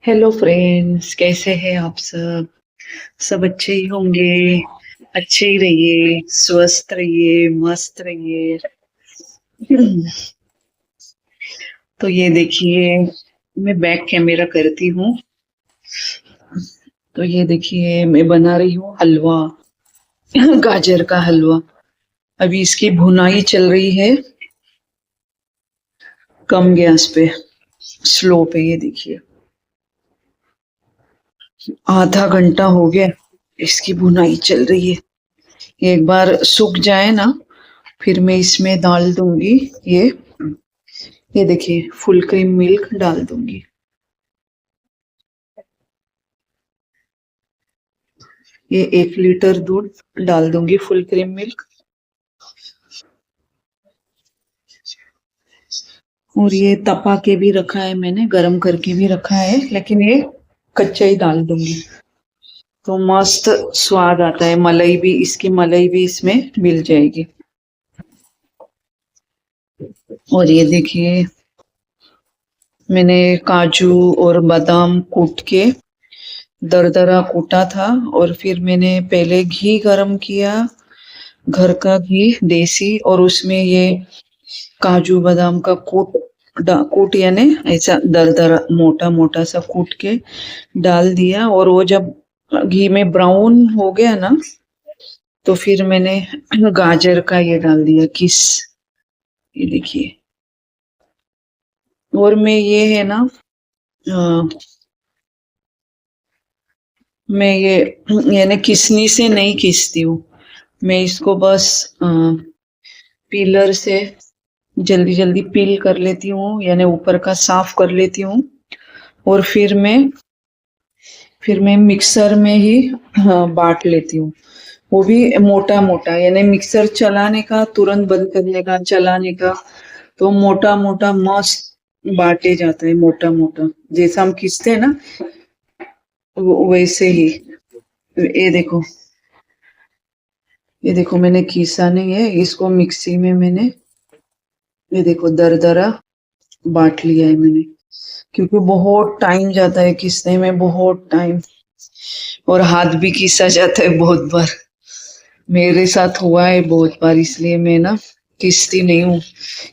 Hello friends, कैसे हैं आप सब। सब अच्छे ही होंगे। अच्छे ही रहिए, स्वस्थ रहिए, मस्त रहिए। तो ये देखिए, मैं बैक कैमरा करती हूँ। तो ये देखिए, मैं बना रही हूँ हलवा। गाजर का हलवा। अभी इसकी भुनाई चल रही है, कम गैस पे, स्लो पे। ये देखिए, आधा घंटा हो गया, इसकी भुनाई चल रही है। एक बार सूख जाए ना, फिर मैं इसमें डाल दूंगी। ये ये देखिए, फुल क्रीम मिल्क डाल दूंगी। ये 1 लीटर दूध डाल दूंगी, फुल क्रीम मिल्क। और ये तपा के भी रखा है मैंने, गरम करके भी रखा है, लेकिन ये कच्चा ही डाल दूंगी। तो मस्त स्वाद आता है, मलाई भी, इसकी मलाई भी इसमें मिल जाएगी। और ये देखिए, मैंने काजू और बादाम कूट के दरदरा कूटा था। और फिर मैंने पहले घी गरम किया, घर का घी देसी, और उसमें ये काजू बादाम का कूट यानी ऐसा दरदरा मोटा मोटा सा कूट के डाल दिया। और वो जब घी में ब्राउन हो गया ना, तो फिर मैंने गाजर का ये डाल दिया किस। ये देखिए। और मैं ये है ना, अ, मैं ये यानी किसनी से नहीं किसती हूँ। मैं इसको बस पीलर से जल्दी जल्दी पील कर लेती हूँ, यानी ऊपर का साफ कर लेती हूँ। और फिर मैं मिक्सर में ही, हाँ, बांट लेती हूँ। वो भी मोटा मोटा, यानी मिक्सर चलाने का, तुरंत बंद करने का, चलाने का। तो मोटा मोटा मस्त बांटे जाता है, मोटा मोटा, जैसा हम खींचते हैं ना, वैसे ही। ये देखो मैंने खीसा नहीं है इसको, मिक्सी में मैंने, ये देखो, दरदरा बांट लिया है मैंने। क्योंकि बहुत टाइम जाता है खीसने में, बहुत टाइम। और हाथ भी खीसा जाता है बहुत बार। मेरे साथ हुआ है बहुत बार, इसलिए मैं ना किस्ती नहीं हूँ।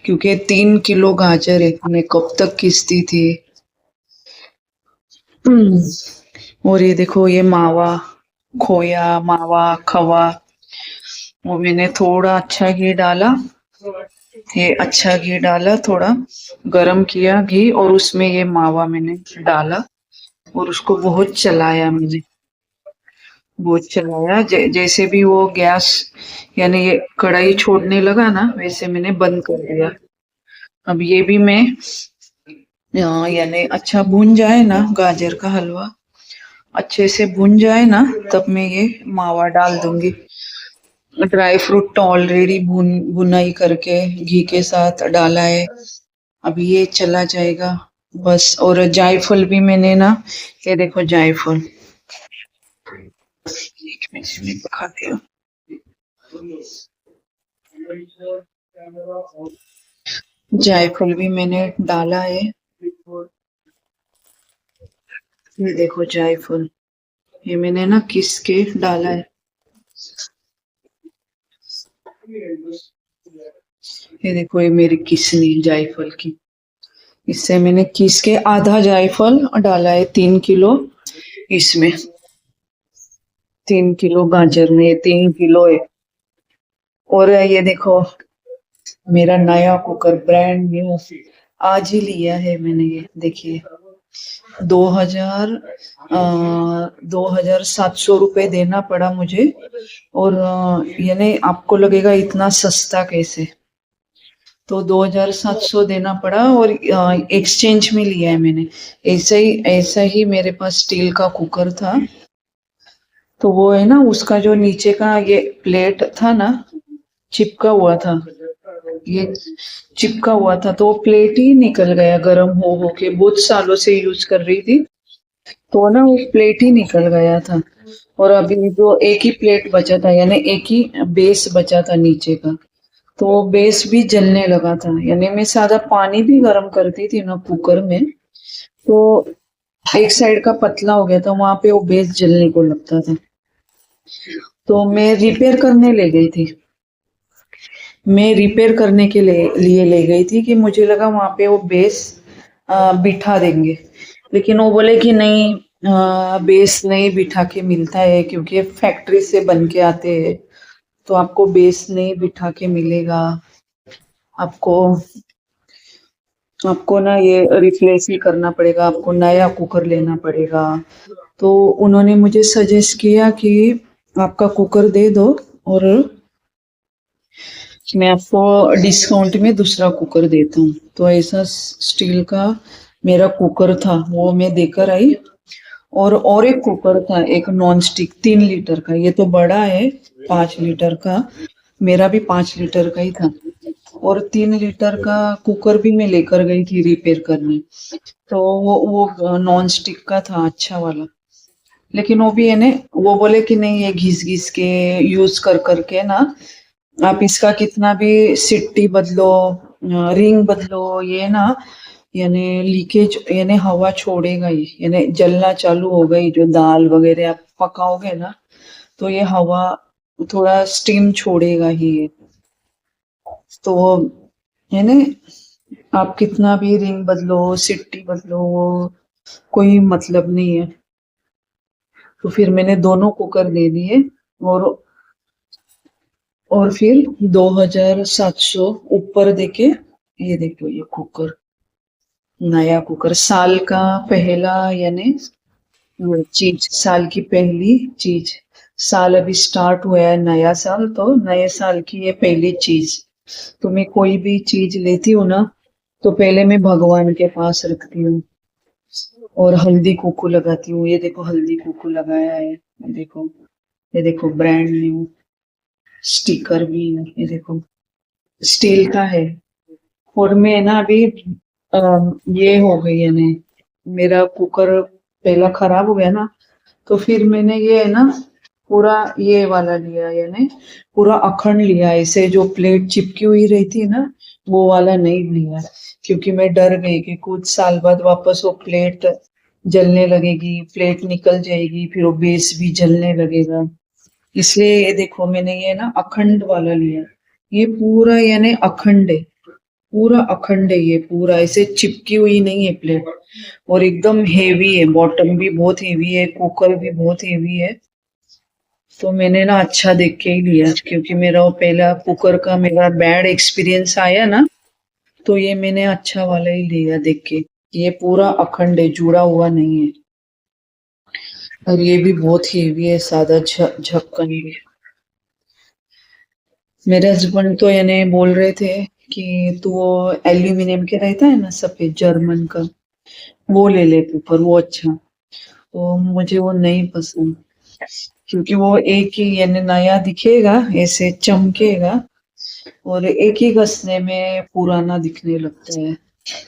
क्योंकि 3 किलो गाजर है, मैं कब तक किस्ती थी। और ये देखो, ये मावा, खोया मावा खवा, वो मैंने थोड़ा अच्छा घी डाला। ये अच्छा घी डाला, थोड़ा गरम किया घी, और उसमें ये मावा मैंने डाला। और उसको बहुत चलाया मैंने, बहुत चलाया। जैसे भी वो गैस, यानी ये कढ़ाई छोड़ने लगा ना, वैसे मैंने बंद कर दिया। अब ये भी मैं, यानी अच्छा भुन जाए ना, गाजर का हलवा अच्छे से भुन जाए ना, तब मैं ये मावा डाल दूंगी। ड्राई फ्रूट तो ऑलरेडी भुनाई करके घी के साथ डाला है। अब ये चला जाएगा बस। और जायफल भी मैंने ना, ये देखो जायफल, एक मिनट में दिखाती हूँ। जायफल भी मैंने डाला है। ये देखो जायफल, ये मैंने ना किस के डाला है। ये देखो, ये मेरी किसनी जायफल की, इससे मैंने किस के आधा जायफल डाला है 3 किलो इसमें। 3 किलो गाजर में 3 किलो है। और ये देखो, मेरा नया कुकर, ब्रांड न्यू, आज ही लिया है मैंने। ये देखिए, 2,700 रुपये देना पड़ा मुझे। और यानी आपको लगेगा इतना सस्ता कैसे, तो 2,700 देना पड़ा। और एक्सचेंज में लिया है मैंने। ऐसा ही मेरे पास स्टील का कुकर था। तो वो है ना, उसका जो नीचे का ये प्लेट था ना, चिपका हुआ था, ये चिपका हुआ था, तो वो प्लेट ही निकल गया, गर्म हो के, बहुत सालों से यूज कर रही थी। तो ना वो प्लेट ही निकल गया था। और अभी जो एक ही प्लेट बचा था, यानी एक ही बेस बचा था नीचे का, तो वो बेस भी जलने लगा था। यानी मैं सादा पानी भी गर्म करती थी ना कुकर में, तो एक साइड का पतला हो गया था, वहां पे वो बेस जलने को लगता था। तो मैं रिपेयर करने ले गई थी। मैं रिपेयर करने के लिए ले गई थी कि मुझे लगा वहां पे वो बेस बिठा देंगे, लेकिन वो बोले कि नहीं, बेस नहीं बिठा के मिलता है, क्योंकि फैक्ट्री से बन के आते हैं, तो आपको बेस नहीं बिठा के मिलेगा। आपको आपको ना ये रिप्लेस ही करना पड़ेगा, आपको नया कुकर लेना पड़ेगा। तो उन्होंने मुझे सजेस्ट किया कि आपका कुकर दे दो और मैं आपको डिस्काउंट में दूसरा कुकर देता हूँ। तो ऐसा स्टील का मेरा कुकर था, वो मैं देकर आई। और एक कुकर था, एक नॉन स्टिक 3 लीटर का, ये तो बड़ा है 5 लीटर का, मेरा भी 5 लीटर का ही था। और 3 लीटर का कुकर भी मैं लेकर गई थी रिपेयर करने। तो वो नॉन स्टिक का था, अच्छा वाला। लेकिन वो भी है ने, वो बोले कि नहीं, ये घिस घिस के यूज कर करके ना, आप इसका कितना भी सिट्टी बदलो, रिंग बदलो, ये ना यानी लीकेज, यानी हवा छोड़ेगा ही, यानी जलना चालू हो गई, जो दाल वगैरह आप पकाओगे ना, तो ये हवा थोड़ा स्टीम छोड़ेगा ही ये। तो है ना, आप कितना भी रिंग बदलो, सिट्टी बदलो, वो कोई मतलब नहीं है। तो फिर मैंने दोनों कुकर दे दिए। और और फिर 2700 ऊपर देके, ये देखो ये कुकर, नया कुकर, साल का पहला, यानी वो चीज, साल की पहली चीज। साल अभी स्टार्ट हुआ है, नया साल, तो नए साल की ये पहली चीज। तो मैं कोई भी चीज लेती हूँ ना, तो पहले मैं भगवान के पास रखती हूँ और हल्दी कुकू लगाती हूँ। ये देखो हल्दी कुकू लगाया है, ये देखो ब्रांड न्यू, स्टिकर भी है, ये देखो स्टील का है। और मैं ना अभी ये हो गई है ने, मेरा कुकर पहला खराब हो गया ना, तो फिर मैंने ये है ना पूरा ये वाला लिया, यानी पूरा अखंड लिया, ऐसे जो प्लेट चिपकी हुई रहती है ना, वो वाला नहीं लिया। क्योंकि मैं डर गई कि कुछ साल बाद वापस वो प्लेट जलने लगेगी, प्लेट निकल जाएगी, फिर वो बेस भी जलने लगेगा। इसलिए ये देखो मैंने ये ना अखंड वाला लिया। ये पूरा यानी अखंड है, पूरा अखंड है, ये पूरा ऐसे चिपकी हुई नहीं है प्लेट। और एकदम हेवी है, बॉटम भी बहुत हेवी है, कुकर भी बहुत हेवी है। तो मैंने ना अच्छा देख के ही लिया, क्योंकि मेरा वो पहला कुकर का मेरा बैड एक्सपीरियंस आया ना, तो ये मैंने अच्छा वाला ही लिया देख के। ये पूरा अखंड है, जुड़ा हुआ नहीं है। और ये भी बहुत हेवी है, सादा झक्कन भी। मेरे हस्बैंड तो यानी बोल रहे थे कि तू वो एल्यूमिनियम के रहता है ना सफेद जर्मन का, वो ले ले कुकर, वो अच्छा। तो मुझे वो नहीं पसंद, क्योंकि वो एक ही यानी नया दिखेगा, ऐसे चमकेगा, और एक ही घसने में पुराना दिखने लगता है,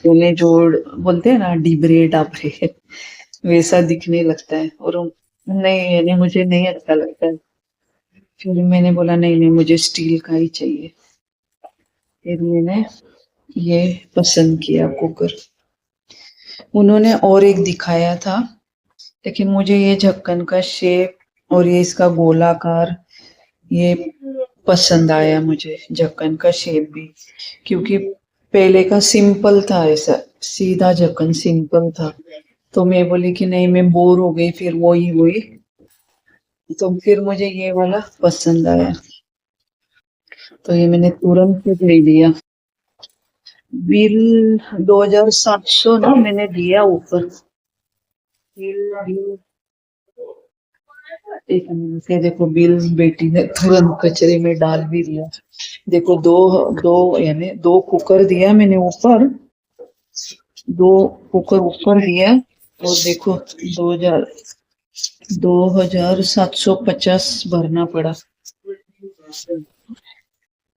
यानी जो बोलते हैं ना डिबरे डाबरे, वैसा दिखने लगता है। और नहीं, यानी मुझे नहीं अच्छा लगता है। फिर मैंने बोला नहीं नहीं, मुझे स्टील का ही चाहिए। फिर मैंने ये पसंद किया कुकर। उन्होंने और एक दिखाया था, लेकिन मुझे ये ढक्कन का शेप और ये इसका गोलाकार, ये पसंद आया मुझे, ढक्कन का शेप भी। क्योंकि पहले का सिंपल था, ऐसा सीधा ढक्कन सिंपल था। तो मैं बोली कि नहीं, मैं बोर हो गई फिर वही वही, तो फिर मुझे ये वाला पसंद आया, तो ये मैंने तुरंत ले लिया। बिल 2700 ना मैंने दिया ऊपर। बिल एक मिनट से देखो, बिल बेटी ने तुरंत कचरे में डाल भी दिया। देखो दो दो यानी दो कुकर दिया मैंने ऊपर, दो कुकर ऊपर दिया। और देखो 2750 भरना पड़ा।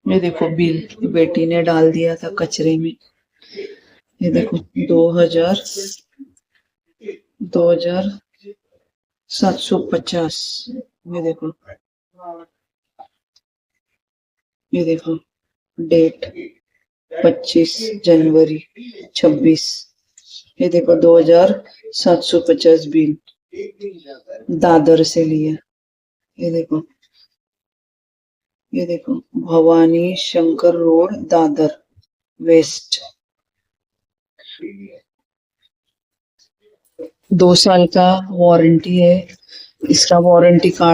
ये देखो बिल बेटी ने डाल दिया था कचरे में। ये देखो 2000 2750। ये देखो डेट 25 जनवरी 26। ये देखो 2750 बिल दादर से लिया। ये देखो भवानी शंकर रोड दादर वेस्ट। 2 साल का वारंटी है, इसका वारंटी कार्ड